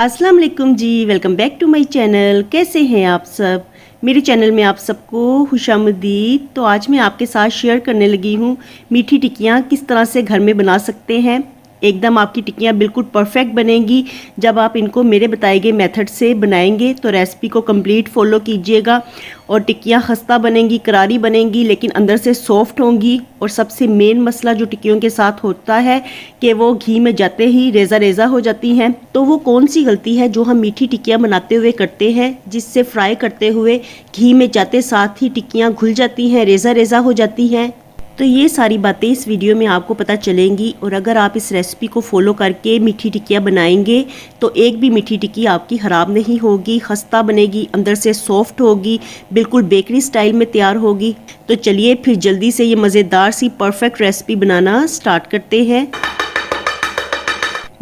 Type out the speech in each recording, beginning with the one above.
अस्सलाम वालेकुम जी, welcome back to my channel. कैसे हैं आप सब? मेरे चैनल में आप सबको खुशामदीद। तो आज मैं आपके साथ शेयर करने लगी हूँ मीठी टिक्कियाँ किस तरह से घर में बना सकते हैं। एकदम आपकी टिक्कियाँ बिल्कुल परफेक्ट बनेंगी जब आप इनको मेरे बताए गए मेथड से बनाएंगे। तो रेसिपी को कंप्लीट फॉलो कीजिएगा और टिक्कियाँ खस्ता बनेंगी, करारी बनेंगी, लेकिन अंदर से सॉफ्ट होंगी। और सबसे मेन मसला जो टिक्कियों के साथ होता है कि वो घी में जाते ही रेज़ा रेज़ा हो जाती हैं। तो वो कौन सी गलती है जो हम मीठी टिक्कियाँ बनाते हुए करते हैं, जिससे फ्राई करते हुए घी में जाते साथ ही टिक्कियाँ घुल जाती हैं, रेज़ा रेज़ा हो जाती हैं। तो ये सारी बातें इस वीडियो में आपको पता चलेंगी। और अगर आप इस रेसिपी को फॉलो करके मीठी टिक्कियाँ बनाएंगे तो एक भी मीठी टिक्की आपकी ख़राब नहीं होगी, खस्ता बनेगी, अंदर से सॉफ्ट होगी, बिल्कुल बेकरी स्टाइल में तैयार होगी। तो चलिए फिर जल्दी से ये मज़ेदार सी परफेक्ट रेसिपी बनाना स्टार्ट करते हैं।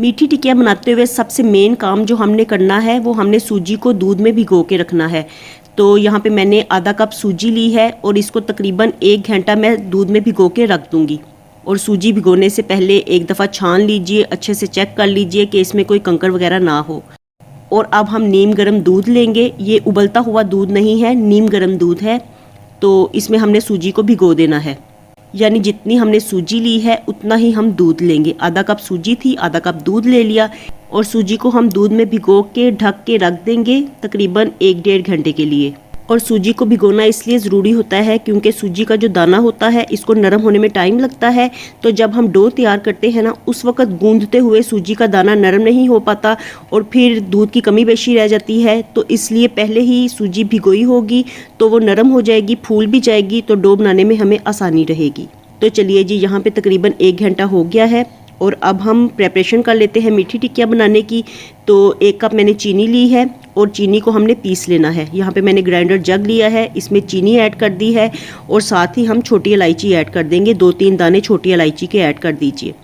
मीठी टिक्कियाँ बनाते हुए सबसे मेन काम जो हमने करना है वो हमने सूजी को दूध में भिगो के रखना है। तो यहाँ पे मैंने आधा कप सूजी ली है और इसको तकरीबन 1 घंटा मैं दूध में भिगो के रख दूँगी। और सूजी भिगोने से पहले एक दफ़ा छान लीजिए, अच्छे से चेक कर लीजिए कि इसमें कोई कंकड़ वगैरह ना हो। और अब हम नीम गर्म दूध लेंगे। ये उबलता हुआ दूध नहीं है, नीम गर्म दूध है। तो इसमें हमने सूजी को भिगो देना है, यानी जितनी हमने सूजी ली है उतना ही हम दूध लेंगे। आधा कप सूजी थी, आधा कप दूध ले लिया। और सूजी को हम दूध में भिगो के ढक के रख देंगे तकरीबन 1-1.5 घंटे के लिए। और सूजी को भिगोना इसलिए ज़रूरी होता है क्योंकि सूजी का जो दाना होता है इसको नरम होने में टाइम लगता है। तो जब हम डो तैयार करते हैं ना, उस वक्त गूंदते हुए सूजी का दाना नरम नहीं हो पाता और फिर दूध की कमी बेशी रह जाती है। तो इसलिए पहले ही सूजी भिगोई होगी तो वो नरम हो जाएगी, फूल भी जाएगी, तो डो बनाने में हमें आसानी रहेगी। तो चलिए जी, यहाँ पे तकरीबन 1 घंटा हो गया है और अब हम प्रेपरेशन कर लेते हैं मीठी टिक्कियाँ बनाने की। तो 1 कप मैंने चीनी ली है और चीनी को हमने पीस लेना है। यहाँ पे मैंने ग्राइंडर जग लिया है, इसमें चीनी ऐड कर दी है और साथ ही हम छोटी इलायची ऐड कर देंगे। 2-3 दाने छोटी इलायची के ऐड कर दीजिए।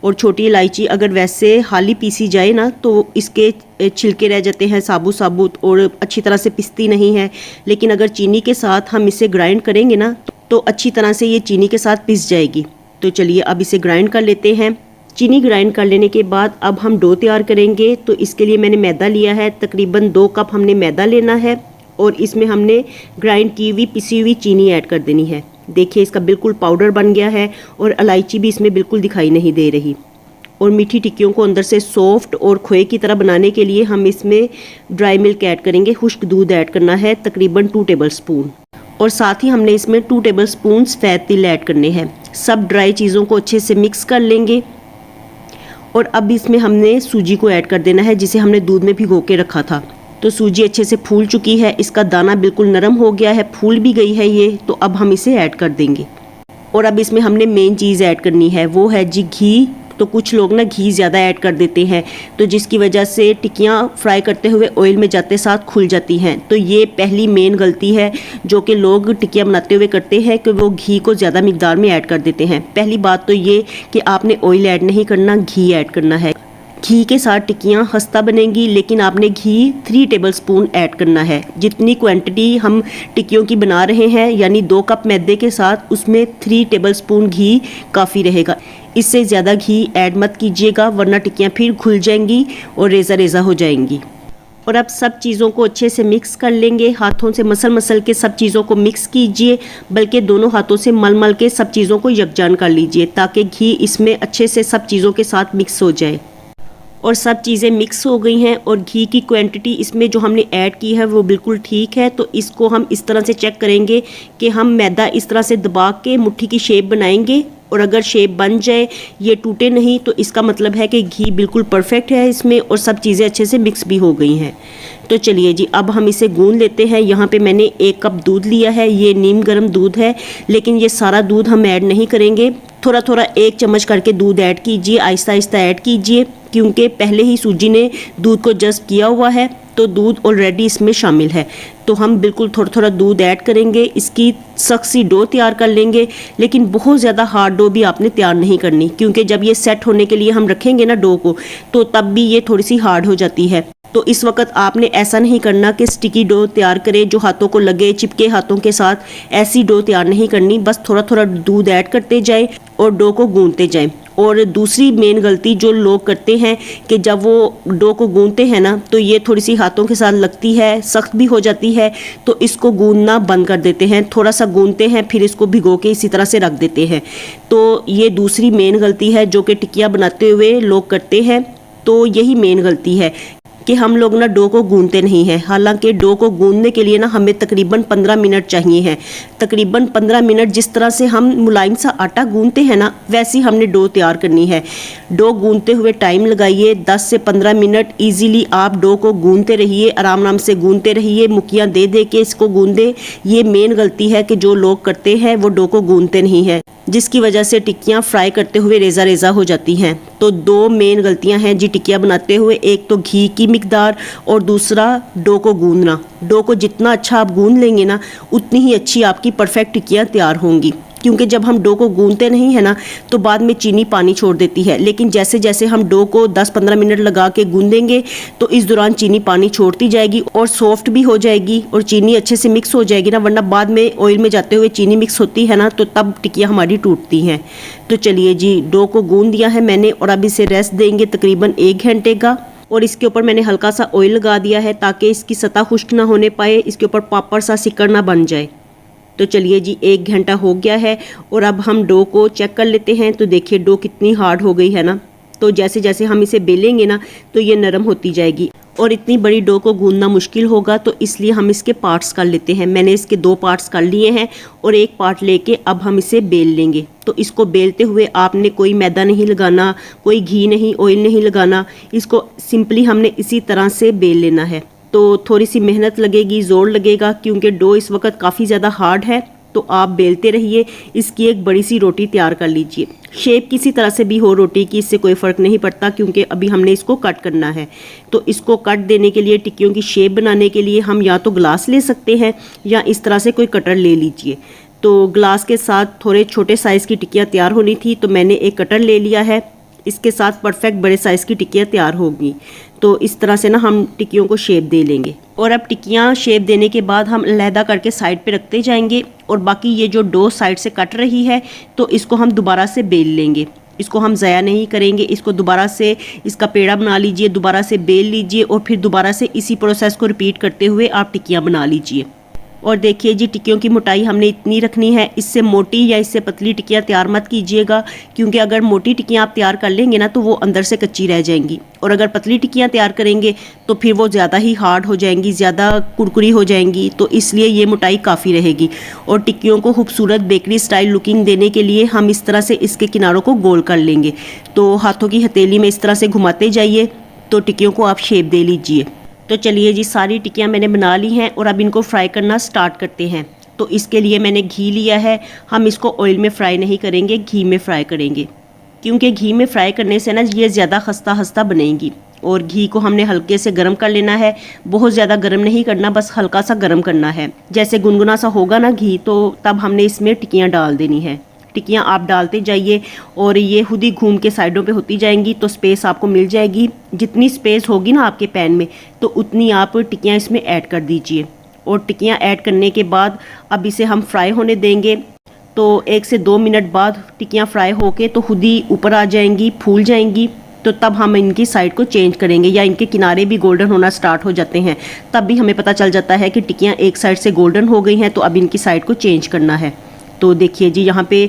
और छोटी इलायची अगर वैसे हाली पीसी जाए ना तो इसके छिलके रह जाते हैं साबुत साबुत और अच्छी तरह से पिसती नहीं है। लेकिन अगर चीनी के साथ हम इसे ग्राइंड करेंगे ना तो अच्छी तरह से ये चीनी के साथ पिस जाएगी। तो चलिए अब इसे ग्राइंड कर लेते हैं। चीनी ग्राइंड कर लेने के बाद अब हम डो तैयार करेंगे। तो इसके लिए मैंने मैदा लिया है, तकरीबन 2 कप हमने मैदा लेना है और इसमें हमने ग्राइंड की हुई पिसी हुई चीनी ऐड कर देनी है। देखिए इसका बिल्कुल पाउडर बन गया है और इलायची भी इसमें बिल्कुल दिखाई नहीं दे रही। और मीठी टिक्कियों को अंदर से सॉफ्ट और खोए की तरह बनाने के लिए हम इसमें ड्राई मिल्क ऐड करेंगे, खुश्क दूध ऐड करना है तकरीबन 2 टेबल स्पून। और साथ ही हमने इसमें 2 टेबल स्पून सफ़ेद तिल ऐड करने हैं। सब ड्राई चीज़ों को अच्छे से मिक्स कर लेंगे। और अब इसमें हमने सूजी को ऐड कर देना है जिसे हमने दूध में भिगो के रखा था। तो सूजी अच्छे से फूल चुकी है, इसका दाना बिल्कुल नरम हो गया है, फूल भी गई है ये। तो अब हम इसे ऐड कर देंगे। और अब इसमें हमने मेन चीज़ ऐड करनी है, वो है जी घी। तो कुछ लोग ना घी ज़्यादा ऐड कर देते हैं तो जिसकी वजह से टिक्कियाँ फ्राई करते हुए ऑयल में जाते साथ खुल जाती हैं। तो ये पहली मेन गलती है जो कि लोग टिक्कियाँ बनाते हुए करते हैं कि वो घी को ज़्यादा मिकदार में ऐड कर देते हैं। पहली बात तो ये कि आपने ऑयल ऐड नहीं करना, घी ऐड करना है। घी के साथ टिक्कियाँ खस्ता बनेंगी, लेकिन आपने घी 3 टेबल स्पून ऐड करना है। जितनी क्वांटिटी हम टिक्कियों की बना रहे हैं यानी 2 कप मैदे के साथ उसमें 3 टेबल स्पून घी काफ़ी रहेगा। इससे ज़्यादा घी ऐड मत कीजिएगा वरना टिक्कियाँ फिर खुल जाएंगी और रेज़ा रेज़ा हो जाएंगी। और अब सब चीज़ों को अच्छे से मिक्स कर लेंगे। हाथों से मसल के सब चीज़ों को मिक्स कीजिए, बल्कि दोनों हाथों से मल के सब चीज़ों को यकजान कर लीजिए ताकि घी इसमें अच्छे से सब चीज़ों के साथ मिक्स हो जाए। और सब चीज़ें मिक्स हो गई हैं और घी की क्वांटिटी इसमें जो हमने ऐड की है वो बिल्कुल ठीक है। तो इसको हम इस तरह से चेक करेंगे कि हम मैदा इस तरह से दबा के मुट्ठी की शेप बनाएंगे और अगर शेप बन जाए, ये टूटे नहीं, तो इसका मतलब है कि घी बिल्कुल परफेक्ट है इसमें और सब चीज़ें अच्छे से मिक्स भी हो गई हैं। तो चलिए जी, अब हम इसे गूंद लेते हैं। यहाँ पे मैंने 1 कप दूध लिया है, ये नीम गर्म दूध है, लेकिन ये सारा दूध हम ऐड नहीं करेंगे। थोड़ा थोड़ा 1 चम्मच करके दूध ऐड कीजिए, आहिस्ता आहिस्ता ऐड कीजिए क्योंकि पहले ही सूजी ने दूध को जज़्ब किया हुआ है तो दूध ऑलरेडी इसमें शामिल है। तो हम बिल्कुल थोड़ा थोड़ा दूध ऐड करेंगे, इसकी सख्त सी डो तैयार कर लेंगे। लेकिन बहुत ज़्यादा हार्ड डो भी आपने तैयार नहीं करनी, क्योंकि जब ये सेट होने के लिए हम रखेंगे ना डो को, तो तब भी ये थोड़ी सी हार्ड हो जाती है। तो इस वक्त आपने ऐसा नहीं करना कि स्टिकी डो तैयार करें जो हाथों को लगे, चिपके हाथों के साथ, ऐसी डो तैयार नहीं करनी। बस थोड़ा थोड़ा दूध ऐड करते जाएं और डो को गूंथते जाएं। और दूसरी मेन गलती जो लोग करते हैं कि जब वो डो को गूंथते हैं ना, तो ये थोड़ी सी हाथों के साथ लगती है, सख्त भी हो जाती है, तो इसको गूंथना बंद कर देते हैं। थोड़ा सा गूंथते हैं, फिर इसको भिगो के इसी तरह से रख देते हैं। तो ये दूसरी मेन गलती है जो कि टिकिया बनाते हुए लोग करते हैं। तो यही मेन गलती है कि हम लोग ना डो को गूंथते नहीं हैं। हालांकि डो को गूंथने के लिए ना हमें तकरीबन 15 मिनट चाहिए हैं। तकरीबन 15 मिनट जिस तरह से हम मुलायम सा आटा गूंथते हैं ना, वैसी हमने डो तैयार करनी है। डो गूंथते हुए टाइम लगाइए 10 से 15 मिनट। ईजीली आप डो को गूंथते रहिए, आराम आराम से गूंथते रहिए, मुक्कियाँ दे दे के इसको गूंदे। ये मेन गलती है कि जो लोग करते हैं वो डो को गूंथते नहीं है, जिसकी वजह से टिक्कियाँ फ्राई करते हुए रेजा रेजा हो जाती हैं। तो दो मेन गलतियां हैं जी टिक्कियाँ बनाते हुए, एक तो घी की मिकदार और दूसरा डो को गूंदना। डो को जितना अच्छा आप गूंद लेंगे ना, उतनी ही अच्छी आपकी परफेक्ट टिक्कियाँ तैयार होंगी। क्योंकि जब हम डो को गूंथते नहीं है ना, तो बाद में चीनी पानी छोड़ देती है। लेकिन जैसे जैसे हम डो को 10-15 मिनट लगा के गूंदेंगे, तो इस दौरान चीनी पानी छोड़ती जाएगी और सॉफ्ट भी हो जाएगी और चीनी अच्छे से मिक्स हो जाएगी ना। वरना बाद में ऑयल में जाते हुए चीनी मिक्स होती है ना, तो तब टिक्कियाँ हमारी टूटती हैं। तो चलिए जी, डो को गूंद दिया है मैंने और अब इसे रेस्ट देंगे तकरीबन 1 घंटे का। और इसके ऊपर मैंने हल्का सा ऑयल लगा दिया है ताकि इसकी सतह खुश्क ना होने पाए, इसके ऊपर पापड़ सा सिकड़ ना बन जाए। तो चलिए जी, 1 घंटा हो गया है और अब हम डो को चेक कर लेते हैं। तो देखिए डो कितनी हार्ड हो गई है ना। तो जैसे जैसे हम इसे बेलेंगे ना, तो ये नरम होती जाएगी। और इतनी बड़ी डो को गूंदना मुश्किल होगा, तो इसलिए हम इसके पार्ट्स कर लेते हैं। मैंने इसके 2 पार्ट्स कर लिए हैं और 1 पार्ट लेके अब हम इसे बेल लेंगे। तो इसको बेलते हुए आपने कोई मैदा नहीं लगाना, कोई घी नहीं, ऑयल नहीं लगाना। इसको सिंपली हमने इसी तरह से बेल लेना है। तो थोड़ी सी मेहनत लगेगी, ज़ोर लगेगा, क्योंकि डो इस वक्त काफ़ी ज़्यादा हार्ड है। तो आप बेलते रहिए, इसकी एक बड़ी सी रोटी तैयार कर लीजिए। शेप किसी तरह से भी हो रोटी की, इससे कोई फ़र्क नहीं पड़ता, क्योंकि अभी हमने इसको कट करना है। तो इसको कट देने के लिए, टिक्कियों की शेप बनाने के लिए हम या तो ग्लास ले सकते हैं या इस तरह से कोई कटर ले लीजिए। तो ग्लास के साथ थोड़े छोटे साइज़ की टिक्कियाँ तैयार होनी थी, तो मैंने एक कटर ले लिया है। इसके साथ परफेक्ट बड़े साइज़ की टिक्कियाँ तैयार होगी। तो इस तरह से ना हम टिक्कियों को शेप दे लेंगे। और अब टिक्कियाँ शेप देने के बाद हम अलहदा करके साइड पे रखते जाएंगे। और बाकी ये जो डो साइड से कट रही है, तो इसको हम दोबारा से बेल लेंगे। इसको हम ज़ाया नहीं करेंगे, इसको दोबारा से इसका पेड़ा बना लीजिए, दोबारा से बेल लीजिए और फिर दोबारा से इसी प्रोसेस को रिपीट करते हुए आप टिक्कियाँ बना लीजिए। और देखिए जी, टिक्कियों की मोटाई हमने इतनी रखनी है। इससे मोटी या इससे पतली टिक्कियाँ तैयार मत कीजिएगा, क्योंकि अगर मोटी टिक्कियाँ आप तैयार कर लेंगे ना, तो वो अंदर से कच्ची रह जाएंगी। और अगर पतली टिक्कियाँ तैयार करेंगे तो फिर वो ज़्यादा ही हार्ड हो जाएंगी, ज़्यादा कुरकुरी हो जाएंगी। तो इसलिए ये मोटाई काफ़ी रहेगी। और टिक्कियों को खूबसूरत बेकरी स्टाइल लुकिंग देने के लिए हम इस तरह से इसके किनारों को गोल कर लेंगे। तो हाथों की हथेली में इस तरह से घुमाते जाइए, तो टिक्कियों को आप शेप दे लीजिए। तो चलिए जी, सारी टिक्कियाँ मैंने बना ली हैं और अब इनको फ्राई करना स्टार्ट करते हैं। तो इसके लिए मैंने घी लिया है। हम इसको ऑयल में फ्राई नहीं करेंगे, घी में फ्राई करेंगे, क्योंकि घी में फ्राई करने से ना ये ज़्यादा खस्ता खस्ता बनेगी। और घी को हमने हल्के से गर्म कर लेना है, बहुत ज़्यादा गर्म नहीं करना, बस हल्का सा गर्म करना है। जैसे गुनगुना सा होगा ना घी, तो तब हमने इसमें टिक्कियाँ डाल देनी है। टिक्कियाँ आप डालते जाइए और ये खुद ही घूम के साइडों पे होती जाएंगी, तो स्पेस आपको मिल जाएगी। जितनी स्पेस होगी ना आपके पैन में, तो उतनी आप टिक्कियाँ इसमें ऐड कर दीजिए। और टिक्कियाँ ऐड करने के बाद अब इसे हम फ्राई होने देंगे। तो 1 से 2 मिनट बाद टिक्कियाँ फ्राई होके तो खुद ही ऊपर आ जाएंगी, फूल जाएंगी। तो तब हम इनकी साइड को चेंज करेंगे, या इनके किनारे भी गोल्डन होना स्टार्ट हो जाते हैं, तब भी हमें पता चल जाता है कि टिक्कियाँ एक साइड से गोल्डन हो गई हैं। तो अब इनकी साइड को चेंज करना है। तो देखिए जी, यहाँ पे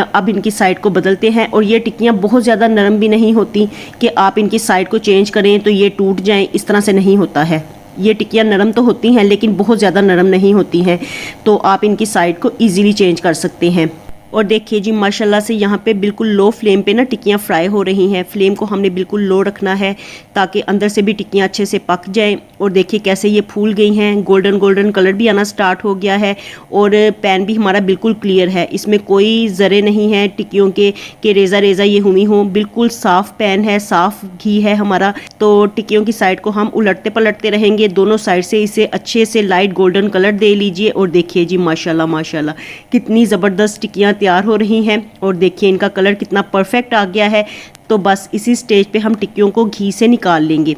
अब इनकी साइड को बदलते हैं। और ये टिक्कियाँ बहुत ज़्यादा नरम भी नहीं होती कि आप इनकी साइड को चेंज करें तो ये टूट जाएं, इस तरह से नहीं होता है। ये टिक्कियाँ नरम तो होती हैं, लेकिन बहुत ज़्यादा नरम नहीं होती हैं। तो आप इनकी साइड को ईज़िली चेंज कर सकते हैं। और देखिए जी माशाल्लाह से यहाँ पे बिल्कुल लो फ्लेम पे ना टिक्कियाँ फ्राई हो रही हैं। फ्लेम को हमने बिल्कुल लो रखना है ताकि अंदर से भी टिक्कियाँ अच्छे से पक जाएं। और देखिए कैसे ये फूल गई हैं, गोल्डन गोल्डन कलर भी आना स्टार्ट हो गया है और पैन भी हमारा बिल्कुल क्लियर है, इसमें कोई ज़रे नहीं है टिक्कियों के रेज़ा रेज़ा ये हुई हों। बिल्कुल साफ़ पैन है, साफ़ घी है हमारा। तो टिक्कियों की साइड को हम उलटते पलटते रहेंगे, दोनों साइड से इसे अच्छे से लाइट गोल्डन कलर दे लीजिए। और देखिए जी माशाल्लाह माशाल्लाह कितनी ज़बरदस्त टिक्कियाँ तैयार हो रही हैं और देखिए इनका कलर कितना परफेक्ट आ गया है। तो बस इसी स्टेज पे हम टिक्कियों को घी से निकाल लेंगे।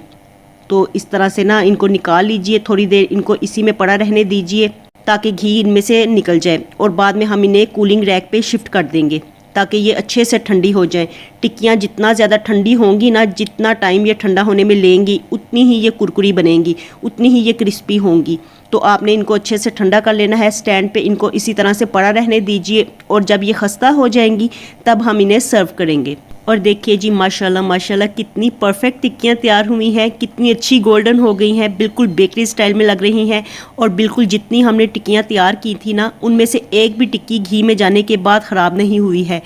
तो इस तरह से ना इनको निकाल लीजिए, थोड़ी देर इनको इसी में पड़ा रहने दीजिए ताकि घी इनमें से निकल जाए। और बाद में हम इन्हें कूलिंग रैक पे शिफ्ट कर देंगे ताकि ये अच्छे से ठंडी हो जाए। टिक्कियाँ जितना ज़्यादा ठंडी होंगी ना, जितना टाइम ये ठंडा होने में लेंगी, उतनी ही ये कुरकुरी बनेंगी, उतनी ही ये क्रिस्पी होंगी। तो आपने इनको अच्छे से ठंडा कर लेना है। स्टैंड पे इनको इसी तरह से पड़ा रहने दीजिए और जब ये खस्ता हो जाएंगी तब हम इन्हें सर्व करेंगे। और देखिए जी माशाल्लाह माशाल्लाह कितनी परफेक्ट टिक्कियाँ तैयार हुई हैं, कितनी अच्छी गोल्डन हो गई हैं, बिल्कुल बेकरी स्टाइल में लग रही हैं। और बिल्कुल जितनी हमने टिक्कियाँ तैयार की थी ना, उनमें से एक भी टिक्की घी में जाने के बाद ख़राब नहीं हुई है।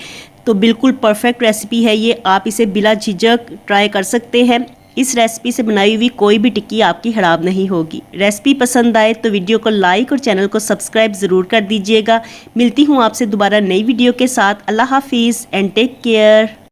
तो बिल्कुल परफेक्ट रेसिपी है ये, आप इसे बिला झिझक ट्राई कर सकते हैं। इस रेसिपी से बनाई हुई कोई भी टिक्की आपकी ख़राब नहीं होगी। रेसिपी पसंद आए तो वीडियो को लाइक और चैनल को सब्सक्राइब ज़रूर कर दीजिएगा। मिलती हूँ आपसे दोबारा नई वीडियो के साथ। अल्लाह हाफिज़ एंड टेक केयर।